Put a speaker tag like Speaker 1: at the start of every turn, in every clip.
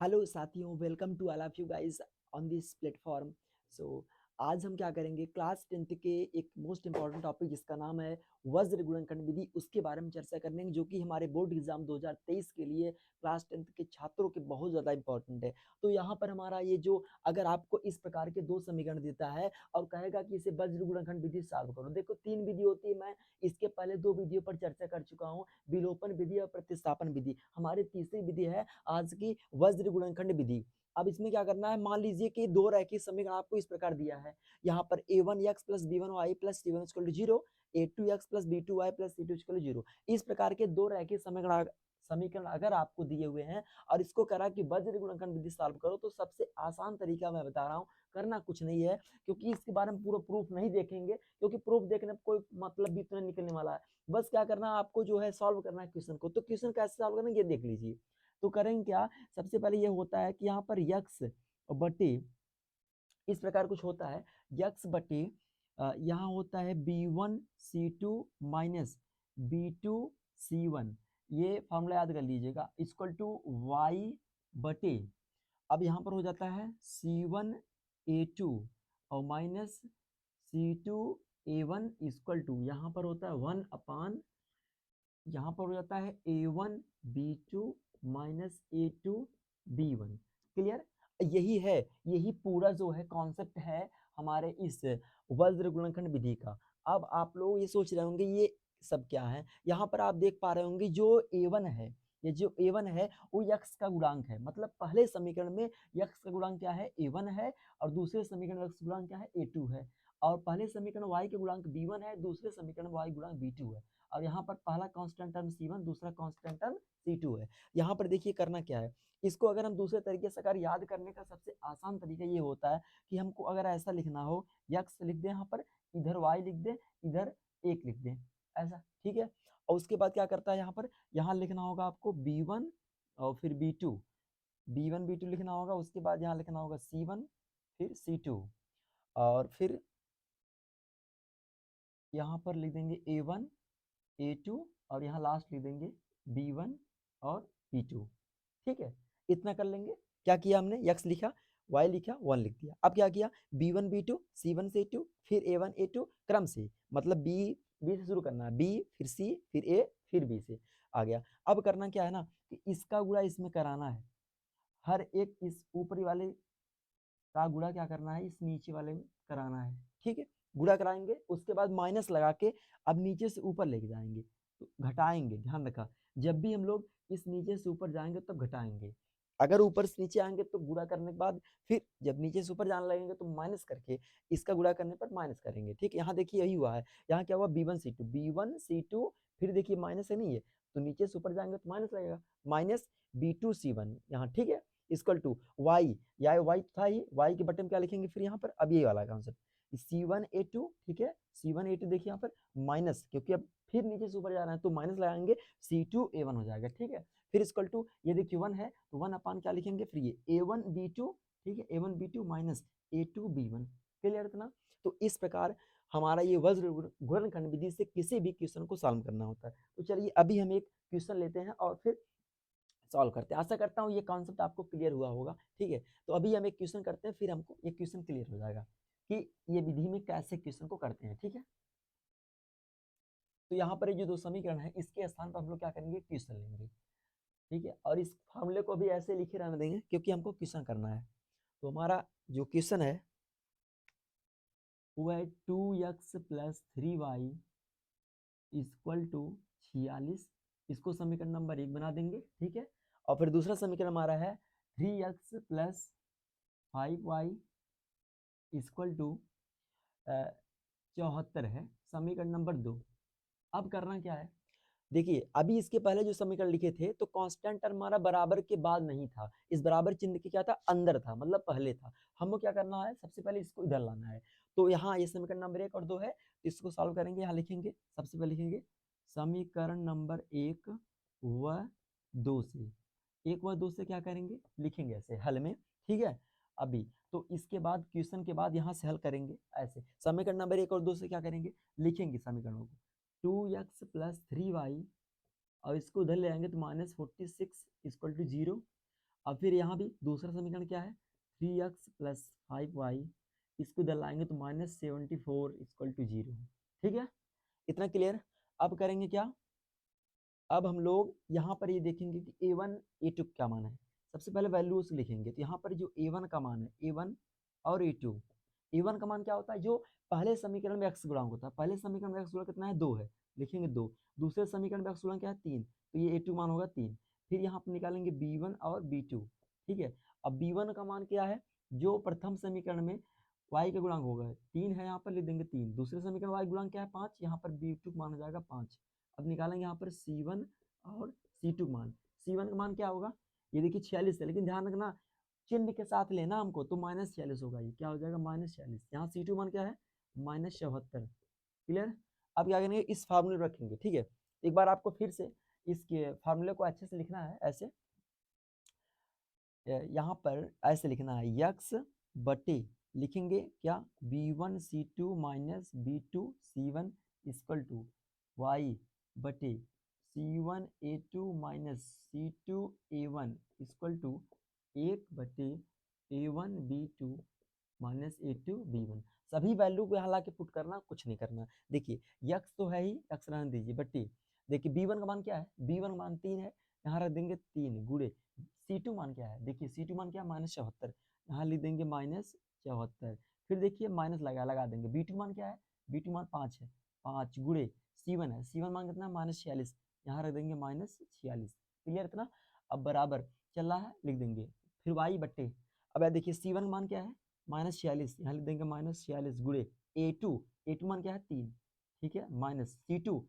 Speaker 1: Hello साथियों, welcome to all of you guys on this platform. So आज हम क्या करेंगे, क्लास 10th के एक मोस्ट इंपॉर्टेंट टॉपिक जिसका नाम है वज्र गुणनखंड विधि, उसके बारे में चर्चा करेंगे, जो कि हमारे बोर्ड एग्जाम 2023 के लिए क्लास 10th के छात्रों के बहुत ज़्यादा इंपॉर्टेंट है। तो यहाँ पर हमारा ये जो, अगर आपको इस प्रकार के दो समीकरण देता है और कहेगा कि इसे वज्र गुणनखंड विधि सॉल्व करो, देखो तीन विधि होती है। मैं इसके पहले दो विधियों पर चर्चा कर चुका हूँ, विलोपन विधि और प्रतिस्थापन विधि। हमारी तीसरी विधि है आज की वज्र गुणनखंड विधि। अब इसमें क्या करना है, मान लीजिए कि दो रैखिक समीकरण आपको इस प्रकार दिया है, यहाँ पर a1x plus b1y plus c1 equal to 0, a2x plus b2y plus c2 equal to 0। इस प्रकार के दो रैखिक समीकरण अगर आपको दिए हुए हैं और इसको करा कि वज्र गुणनखंड विधि सॉल्व करो, तो सबसे आसान तरीका मैं बता रहा हूँ, करना कुछ नहीं है, क्योंकि इसके बारे में पूरा प्रूफ नहीं देखेंगे, क्योंकि प्रूफ देखने में कोई मतलब भी इतना निकलने वाला है। बस क्या करना है, आपको जो है सॉल्व करना है क्वेश्चन को। तो क्वेश्चन कैसे सॉल्व करना है ये देख लीजिए। तो करेंगे क्या, सबसे पहले ये होता है कि यहाँ पर यक्स बटे, इस प्रकार कुछ होता है, यक्स बटे यहाँ होता है b1c2 माइनस b2c1, ये फॉर्मूला याद कर लीजिएगा, इक्वल टू वाई बटे, अब यहाँ पर हो जाता है c1a2 और माइनस c2a1 इक्वल टू, यहाँ पर होता है 1 अपान, यहाँ पर हो जाता है a1b2 माइनस a2b1। क्लियर? यही है, यही पूरा जो है कॉन्सेप्ट है हमारे इस वज्र गुणनखंड विधि का। अब आप लोग ये सोच रहे होंगे ये सब क्या है, यहाँ पर आप देख पा रहे होंगे जो a1 है, ये जो a1 है वो यक्स का गुणांक है, मतलब पहले समीकरण में यक्स का गुणांक क्या है, a1 है, और दूसरे समीकरण में यक्स गुणांक क्या है, a2 है, और पहले समीकरण y के गुणांक b1 है, दूसरे समीकरण y गुणांक b2 है, और यहाँ पर पहला कांस्टेंट टर्म c1, दूसरा कांस्टेंट टर्म c2 है। यहाँ पर देखिए करना क्या है, इसको अगर हम दूसरे तरीके से अगर याद करने का सबसे आसान तरीका ये होता है कि हमको अगर ऐसा लिखना हो, यक्स लिख दें यहाँ पर, इधर वाई लिख दें, इधर एक लिख दें, ऐसा ठीक है। और उसके बाद क्या करता है, यहाँ पर यहाँ लिखना होगा आपको b1 और फिर b2, b1 b2 लिखना होगा, उसके बाद यहाँ लिखना होगा c1 फिर c2, और फिर यहाँ पर लिख देंगे a1 a2, और यहाँ लास्ट लिख देंगे b1 और b2। ठीक है, इतना कर लेंगे। क्या किया हमने, x लिखा, y लिखा, 1 लिख दिया। अब क्या किया, b1 b2, c1 c2, फिर a1 a2 क्रम से, मतलब b से शुरू करना है, b फिर c फिर a फिर b से आ गया। अब करना क्या है ना, कि इसका गुणा इसमें कराना है, हर एक इस ऊपरी वाले का गुणा क्या करना है, इस नीचे वाले में कराना है। ठीक है, गुणा कराएंगे, उसके बाद माइनस लगा के अब नीचे से ऊपर लेके जाएंगे, तो घटाएंगे, ध्यान रखा, जब भी हम लोग इस नीचे से ऊपर जाएंगे तब घटाएंगे, अगर ऊपर से नीचे आएंगे तो गुणा करने के बाद, फिर जब नीचे से ऊपर जाने लगेंगे तो माइनस करके इसका गुणा करने पर माइनस करेंगे। ठीक, यहाँ देखिए यही हुआ है, यहाँ क्या हुआ, b1c2, फिर देखिए माइनस है नहीं है, तो नीचे से ऊपर जाएंगे तो माइनस लगेगा, माइनस b2c1 यहाँ, ठीक है, इक्वल टू वाई, या वाई था ही, वाई के बटन क्या लिखेंगे फिर यहाँ पर, अब ये वाला कॉन्सेप्ट c1a2, ठीक है, c1a2 देखिए यहाँ पर माइनस, क्योंकि अब फिर नीचे से ऊपर जा रहा है तो माइनस लगाएंगे, c2a1 हो जाएगा। ठीक है, फिर इक्वल टू, ये देखिए 1 है तो 1 अपान क्या लिखेंगे, फिर ये a1b2, ठीक है, a1b2 माइनस a2b1। क्लियर इतना? तो इस प्रकार हमारा ये वज्र गुणनखंड विधि से किसी भी क्वेश्चन को सॉल्व करना होता है। तो चलिए अभी हम एक क्वेश्चन लेते हैं और फिर सॉल्व करते हैं। आशा करता हूँ ये कॉन्सेप्ट आपको क्लियर हुआ होगा। ठीक है, तो अभी हम एक क्वेश्चन करते हैं, फिर हमको ये क्वेश्चन क्लियर हो जाएगा कि ये विधि में कैसे क्वेश्चन को करते हैं। ठीक है, तो यहाँ पर ये जो दो समीकरण है, इसके स्थान पर हम लोग क्या करेंगे, क्वेश्चन लेंगे। ठीक है, और इस फॉर्मूले को भी ऐसे लिखे रहने देंगे, क्योंकि हमको क्वेश्चन करना है। तो हमारा जो क्वेश्चन है वो है 2x plus 3y equal to 46, इसको समीकरण नंबर 1 बना देंगे। ठीक है, और फिर दूसरा समीकरण हमारा है 3x plus 5y equal to 74 है, समीकरण नंबर 2। अब करना क्या है, देखिए अभी इसके पहले जो समीकरण लिखे थे तो कांस्टेंट टर्म हमारा बराबर के बाद नहीं था, इस बराबर चिन्ह के क्या था, अंदर था, मतलब पहले था। हमको क्या करना है, सबसे पहले इसको इधर लाना है। तो यहाँ ये समीकरण नंबर 1 और 2 है, तो इसको सॉल्व करेंगे। यहाँ लिखेंगे, सबसे पहले लिखेंगे समीकरण नंबर 1 व 2 से, 1 व 2 से क्या करेंगे, लिखेंगे ऐसे हल में। ठीक है, अभी तो इसके बाद क्वेश्चन के बाद यहाँ से हल करेंगे, ऐसे समीकरण नंबर 1 और 2 से क्या करेंगे, लिखेंगे समीकरणों को, 2x प्लस 3y, और इसको उधर ले आएंगे तो -46 इक्वल टू 0, अब फिर यहाँ भी दूसरा समीकरण क्या है, 3x + 5y, इसको इधर लाएंगे तो -74 = 0। ठीक है, इतना क्लियर। अब करेंगे क्या, अब हम लोग यहाँ पर ये देखेंगे कि a1 a2 क्या मान है। सबसे पहले वैल्यूज लिखेंगे, तो यहाँ पर जो a1 का मान है, a1 और a2, a1 का मान क्या होता है, जो पहले समीकरण में x गुणांक होता है। पहले समीकरण में x गुणांक कितना है, 2 है, लिखेंगे 2। दूसरे समीकरण में x गुणांक क्या है, 3, तो ये a2 मान होगा 3। फिर यहाँ पर निकालेंगे b1 और b2। ठीक है, अब b1 का मान क्या है, जो प्रथम समीकरण में y का गुणांक होगा 3 है, यहाँ पर लिख देंगे 3। दूसरे समीकरण y गुणांक क्या है, 5, यहाँ पर b2 मान हो जाएगा 5। अब निकालेंगे यहाँ पर C1 और C2 मान। C1 का मान क्या होगा, ये देखिए 46 है, लेकिन ध्यान रखना चिन्ह के साथ लेना हमको, तो -46 होगा, ये क्या हो जाएगा -46। यहाँ C2 मान क्या है, -74। क्लियर। अब क्या करेंगे, इस फार्मूले रखेंगे। ठीक है, एक बार आपको फिर से इसके फार्मूले को अच्छे से लिखना है। ऐसे यहाँ पर ऐसे लिखना है, यक्स बटे लिखेंगे क्या, b1 c2 minus b2 c1 equal to Y बटे c1 a2 minus c2 a1 equal to 1 बटे a1 b2 minus a2 b1। सभी वैल्यू को यहाँ ला के पुट करना, कुछ नहीं करना। देखिए यक्स तो है ही, यक्स रहने दीजिए, बटे देखिए b1 का मान क्या है, b1 का मान 3 है, यहाँ रख देंगे 3 गुड़े C2 मान क्या है, देखिए C2 मान क्या है, -74, यहाँ लिख देंगे -74। फिर देखिए माइनस लगा देंगे। B2 मान क्या है, B2 मान 5 है, 5 गुड़े C1 है, C1 मान कितना, -46, यहाँ रख देंगे -46। क्लियर इतना। अब बराबर चल रहा है, लिख देंगे। फिर y बट्टे, अब यार देखिए C1 मान क्या है, -46, यहाँ लिख देंगे -46 गुड़े A2 मान क्या है 3। ठीक है, माइनस C2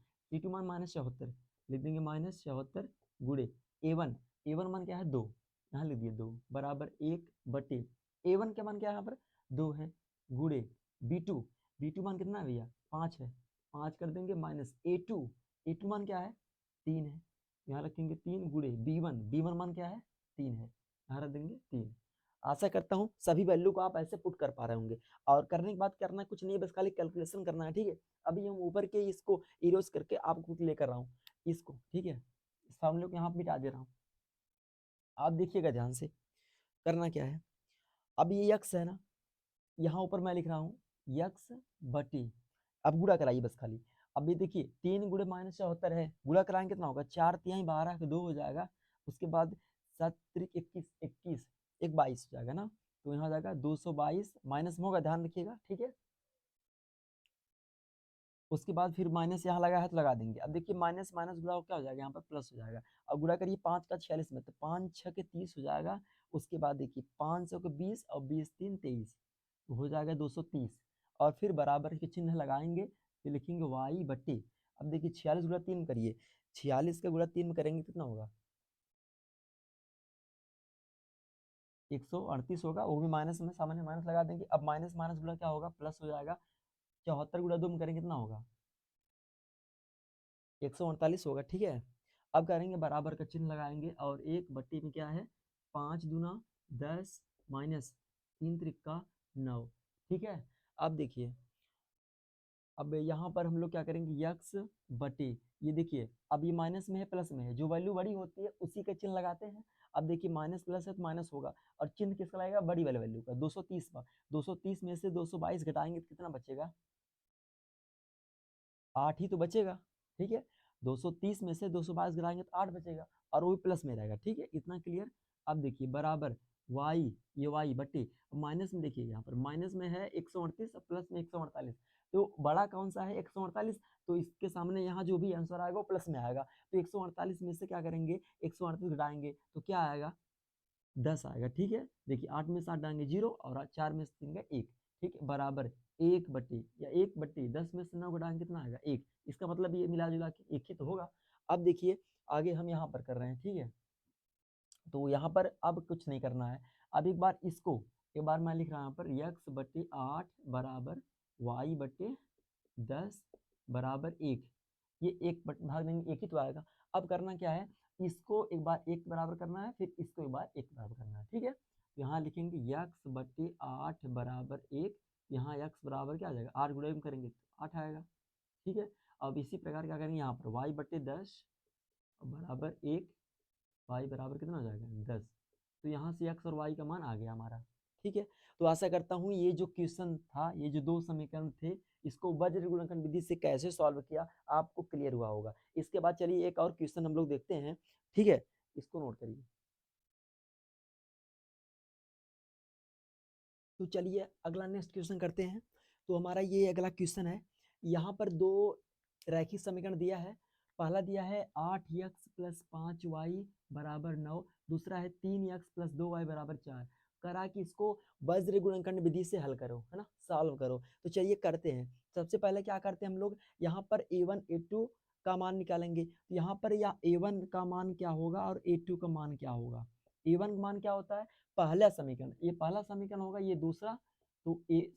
Speaker 1: मान -74, लिख देंगे -74 गुड़े A1 मान क्या है 2, यहाँ लिख दिए 2 बराबर 1 बटे A1 के मान क्या है, यहाँ पर 2 है, गुड़े B2 मान कितना है भैया, 5 है, 5 कर देंगे माइनस A2 मान क्या है 3 है, यहाँ रखेंगे 3 गुड़े B1 मान क्या है 3 है, यहाँ रख देंगे 3। आशा करता हूँ सभी वैल्यू को आप ऐसे पुट कर पा रहे होंगे, और करने के बाद करना कुछ नहीं है, बस खाली कैलकुलेशन करना है। ठीक है, अभी हम ऊपर के इसको इरोज करके आपको लेकर रहा हूँ इसको। ठीक है, इस फॉर्मूले को यहाँ मिटा दे रहा हूँ, आप देखिएगा ध्यान से करना क्या है। अब ये यक्स है ना, यहाँ ऊपर मैं लिख रहा हूँ यक्स बटी, अब गुणा कराइए बस खाली। अब ये देखिए 3 गुणे -74 है, गुणा कराएंगे कितना होगा, 4 तिहाई 12 के 2 हो जाएगा, उसके बाद 7 त्रिक 21 एक 22 हो जाएगा ना, तो यहाँ हो जाएगा 222, माइनस में होगा ध्यान रखिएगा। ठीक है, उसके बाद फिर माइनस यहाँ लगा है तो लगा देंगे। अब देखिए माइनस माइनस गुणा हो क्या हो जाएगा, यहाँ पर प्लस हो जाएगा। अब गुणा करिए 5 का 46 में, तो 5 6 के 30 हो जाएगा। उसके बाद देखिए 500 के 20 और 20 3 23, तो हो जाएगा 230। और फिर बराबर के चिन्ह लगाएंगे, फिर लिखेंगे वाई बट्टे। अब देखिए 46 गुणा 3 करिए, 46 का गुणा 3 में करेंगे कितना होगा, 138 होगा, वो भी माइनस में सामान्य माइनस लगा देंगे। अब माइनस माइनस गुणा क्या होगा, प्लस हो जाएगा। 74 गुणा 2 में करेंगे कितना होगा, 148 होगा। ठीक है, अब करेंगे बराबर का चिन्ह लगाएंगे, और 1 बट्टे में क्या है, 5 दूना 10 माइनस 3 त्रिका 9। ठीक है, अब देखिए, अब यहाँ पर हम लोग क्या करेंगे, यक्स बटे, ये देखिए अब ये माइनस में है प्लस में है, जो वैल्यू बड़ी होती है उसी का चिन्ह लगाते हैं। अब देखिए माइनस प्लस है तो माइनस होगा, और चिन्ह किसका लगेगा, बड़ी वाले वैल्यू का, 230 का। 230 में से 222 घटाएंगे तो कितना बचेगा, 8 ही तो बचेगा। ठीक है, 230 में से 222 गिराएंगे तो 8 बचेगा, और वो भी प्लस में रहेगा। ठीक है, इतना क्लियर। अब देखिए बराबर वाई, ये वाई बट्टे, माइनस में देखिए यहाँ पर माइनस में है 138 और प्लस में 148, तो बड़ा कौन सा है 148, तो इसके सामने यहाँ जो भी आंसर आएगा वो प्लस में आएगा। तो 148 में से क्या करेंगे, 138 घटाएंगे तो क्या आएगा, 10 आएगा। ठीक है, देखिए 8 में से 8 डालेंगे 0, और 4 में से 3 का 1। ठीक है, बराबर 1 बट्टे, या 1 बट्टे 10 में से 9 घटाएंगे कितना आएगा 1। इसका मतलब ये मिला जुला के 1 ही तो होगा। अब देखिए आगे हम यहाँ पर कर रहे हैं। ठीक है, तो यहाँ पर अब कुछ नहीं करना है। अब एक बार इसको, एक बार मैं लिख रहा हूँ यहाँ पर यक्स बट्टे 8 बराबर वाई बट्टे 10 बराबर 1, ये एक भाग देंगे 1 ही तो आएगा। अब करना क्या है, इसको एक बार 1 बराबर करना है, फिर इसको एक बार 1 बराबर करना है। ठीक है, तो यहाँ लिखेंगे यक्स बट्टे 8 बराबर 1, यहाँ यक्स बराबर क्या आ जाएगा, 8 गुणे में करेंगे तो 8 आएगा। ठीक है, अब इसी प्रकार क्या करेंगे, यहाँ पर वाई बट्टे 10 बराबर 1, वाई बराबर कितना हो जाएगा 10। तो यहाँ से x और y का मान आ गया हमारा। ठीक है, तो आशा करता हूँ ये जो क्वेश्चन था, ये जो दो समीकरण थे, इसको वज्र गुणनखंड विधि से कैसे सॉल्व किया आपको क्लियर हुआ होगा। इसके बाद चलिए एक और क्वेश्चन हम लोग देखते हैं। ठीक है, इसको नोट करिए। तो चलिए अगला नेक्स्ट क्वेश्चन करते हैं। तो हमारा ये अगला क्वेश्चन है, यहाँ पर दो रैखिक समीकरण दिया है। पहला दिया है 8x + 5y = 9, दूसरा है 3x + 2y = 4। करा कि इसको वज्र गुणनखंड विधि से हल करो, है ना, सॉल्व करो। तो चलिए करते हैं। सबसे पहले क्या करते हैं हम लोग, यहाँ पर a1 a2 का मान निकालेंगे। तो यहाँ पर या a1 का मान क्या होगा और a2 का मान क्या होगा। a1 का मान क्या होता है, पहला समीकरण, ये पहला समीकरण होगा, ये दूसरा। तो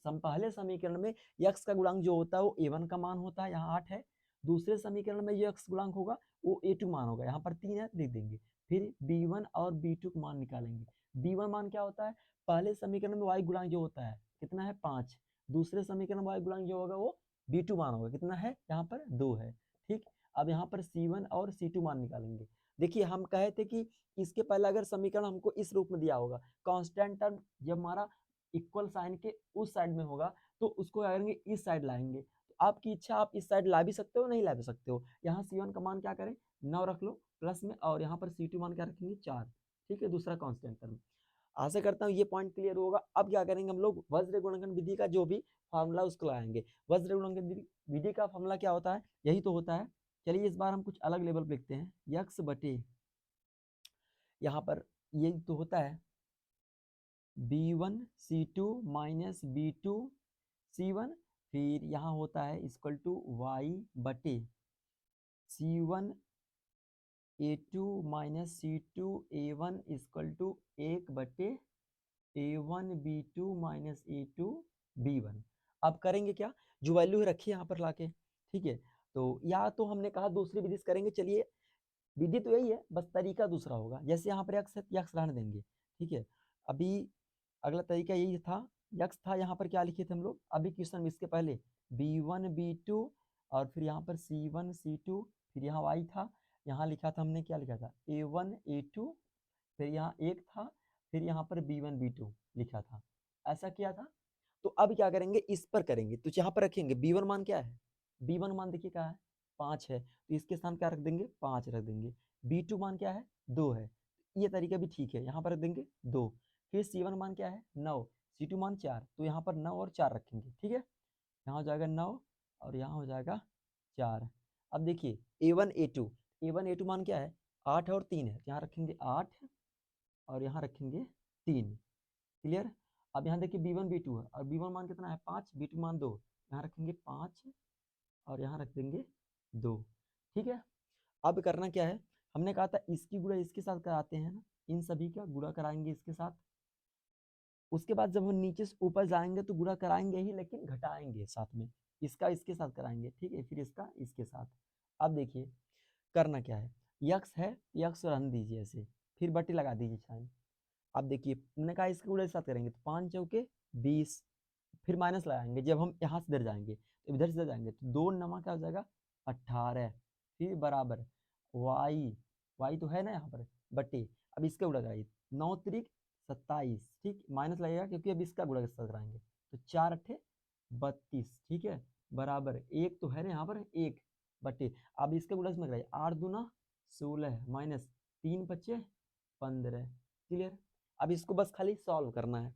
Speaker 1: पहले समीकरण में x का गुणांक जो होता है वो a1 का मान होता है, यहाँ 8 है। दूसरे समीकरण में जो x गुणांक होगा वो a2 मान होगा, यहाँ पर 3 है, लिख देंगे। फिर b1 और b2 का मान निकालेंगे। b1 मान क्या होता है, पहले समीकरण में y गुणांक जो होता है कितना है 5, दूसरे समीकरण में y गुणांक जो होगा वो b2 मान होगा, कितना है यहाँ पर 2 है। ठीक, अब यहाँ पर c1 और c2 मान निकालेंगे। देखिए हम कहे थे कि इसके पहले अगर समीकरण हमको इस रूप में दिया होगा, कांस्टेंट टर्म जब हमारा इक्वल साइन के उस साइड में होगा तो उसको क्या करेंगे, इस साइड लाएंगे। तो आपकी इच्छा, आप इस साइड ला भी सकते हो, नहीं ला भी सकते हो। यहाँ c1 का मान क्या करें, 9 रख लो प्लस में, और यहाँ पर c2 मान क्या रखेंगे 4। ठीक है, दूसरा कांस्टेंट टर्म। आशा करता हूँ ये पॉइंट क्लियर होगा। अब क्या करेंगे हम लोग, वज्र गुणनखंड विधि का जो भी फार्मूला उसको लगाएंगे। वज्र गुणनखंड विधि का फार्मूला क्या होता है, यही तो होता है। चलिए इस बार हम कुछ अलग लेवल पे लिखते हैं, यक्स बटे, यहाँ पर ये तो होता है b1 c2 minus b2 c1, फिर यहाँ होता है इक्वल टू y बटे c1 a2 minus c2 a1 equal to 1 बटे a1 b2 minus a2 b1। अब करेंगे क्या, जो वैल्यू रखी है यहाँ पर लाके। ठीक है, तो या तो हमने कहा दूसरी विधि से करेंगे। चलिए विधि तो यही है, बस तरीका दूसरा होगा। जैसे यहाँ पर x है, x रहने देंगे। ठीक है, अभी अगला तरीका यही था, x था, यहाँ पर क्या लिखे थे हम लोग अभी क्वेश्चन में, इसके पहले b1 b2 और फिर यहाँ पर c1 c2, फिर यहाँ y था, यहाँ लिखा था हमने, क्या लिखा था a1 a2, फिर यहाँ 1 था, फिर यहाँ पर b1 b2 लिखा था, ऐसा किया था। तो अब क्या करेंगे, इस पर करेंगे। तो यहाँ पर रखेंगे b1 मान क्या है, b1 मान देखिए क्या है 5 है, तो इसके स्थान क्या रख देंगे 5 रख देंगे। b2 मान क्या है 2 है, ये तरीका भी ठीक है, यहाँ पर रख देंगे 2। फिर c1 मान क्या है 9, c2 मान 4, तो यहाँ पर 9 और 4 रखेंगे। ठीक है, यहाँ हो जाएगा 9 और यहाँ हो जाएगा 4। अब देखिए a1 a2 मान क्या है 8 और 3 है, यहाँ रखेंगे 8 और यहाँ रखेंगे 3। क्लियर। अब यहाँ देखिए b1 b2 है, और b1 मान कितना है 5, b2 मान 2, यहाँ रखेंगे 5 और यहाँ रख देंगे 2। ठीक है, अब करना क्या है, हमने कहा था इसकी गुणा इसके साथ कराते हैं ना, इन सभी का गुणा कराएंगे इसके साथ। उसके बाद जब हम नीचे से ऊपर जाएंगे तो गुणा कराएंगे ही, लेकिन घटाएंगे साथ में, इसका इसके साथ कराएंगे। ठीक है, फिर इसका इसके साथ। अब देखिए करना क्या है, यक्स है, यक्स रहने दीजिए ऐसे, फिर बट्टी लगा दीजिए साइन। अब देखिए मैंने कहा इसके गुणा के साथ करेंगे तो 5 चौके 20, फिर माइनस लगाएंगे जब हम यहाँ से इधर जाएंगे, तो इधर से इधर जाएंगे तो 2 नमा क्या हो जाएगा 18, फिर बराबर वाई, वाई तो है ना यहाँ पर बटे, अब इसका गुणा कराइए 9 त्रिक 27, ठीक, माइनस लगेगा क्योंकि अब इसका गुणा के साथ कराएंगे, तो 4 अट्ठे 32। ठीक है, बराबर एक तो है ना यहाँ पर एक बटे, अब इसके गुणा में कराइए 8 दूना 16 माइनस 3 बचे 15। क्लियर। अब इसको बस खाली सॉल्व करना है।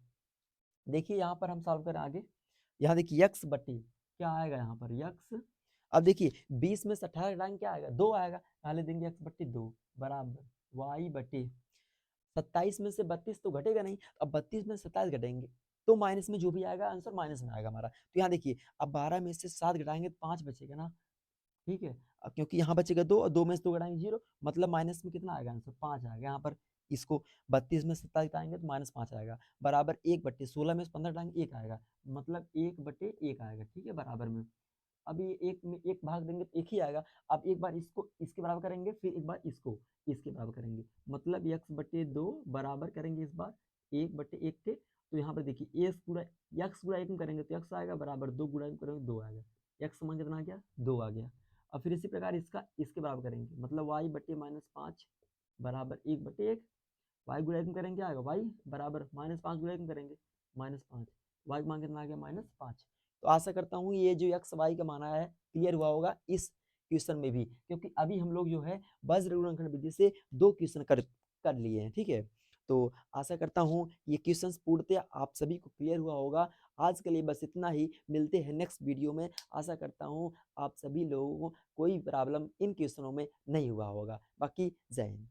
Speaker 1: देखिए यहाँ पर हम सॉल्व करें आगे, यहाँ देखिए यक्स बटे क्या आएगा यहाँ पर यक्स, अब देखिए 20 में से 18 घटाएंगे क्या आएगा 2 आएगा, यहाँ देंगे यक्स बटे 2 बराबर वाई बटे 27 में से 32 तो घटेगा नहीं, अब 32 में 27 घटेंगे तो माइनस में जो भी आएगा आंसर माइनस में आएगा हमारा। तो यहाँ देखिए अब 12 में से 7 घटाएंगे तो 5 बचेगा ना। ठीक है, अब क्योंकि यहाँ बचेगा 2 और 2 में से 2 घटाएंगे 0, मतलब माइनस में कितना आएगा आंसर 5 आएगा। यहाँ पर इसको 32 में 27 घटाएंगे तो -5 आएगा, बराबर 1 बटे 16 में से 15 घटाएंगे 1 आएगा, मतलब 1 बटे 1 आएगा। ठीक है, बराबर में अभी एक में एक भाग देंगे तो एक ही आएगा। अब एक बार इसको इसके बराबर करेंगे, फिर एक बार इसको इसके बराबर करेंगे, मतलब x बटे 2 बराबर करेंगे इस बार 1 बटे 1 के। तो यहाँ पर देखिए x गुणा 1 में करेंगे तो x आएगा, बराबर 2 गुणा 1 में करेंगे 2 आएगा, x मान कितना आ गया 2 आ गया। अब फिर इसी प्रकार इसका इसके बराबर करेंगे, मतलब y बटे -5 बराबर 1 बटे 1, वाई गुणा में करेंगे क्या आएगा, वाई बराबर -5 गुणा में करेंगे -5, वाई का मान कितना आ गया -5। तो आशा करता हूँ ये जो एक्स वाई का मान आया है क्लियर हुआ होगा इस क्वेश्चन में भी, क्योंकि अभी हम लोग जो है वज्र गुणनखंड विधि से 2 क्वेश्चन कर लिए हैं। ठीक है, तो आशा करता हूँ ये क्वेश्चंस पूर्णतः आप सभी को क्लियर हुआ होगा। आज के लिए बस इतना ही, मिलते हैं नेक्स्ट वीडियो में। आशा करता हूँ आप सभी लोगों को कोई प्रॉब्लम इन क्वेश्चनों में नहीं हुआ होगा। बाकी जय हिंद।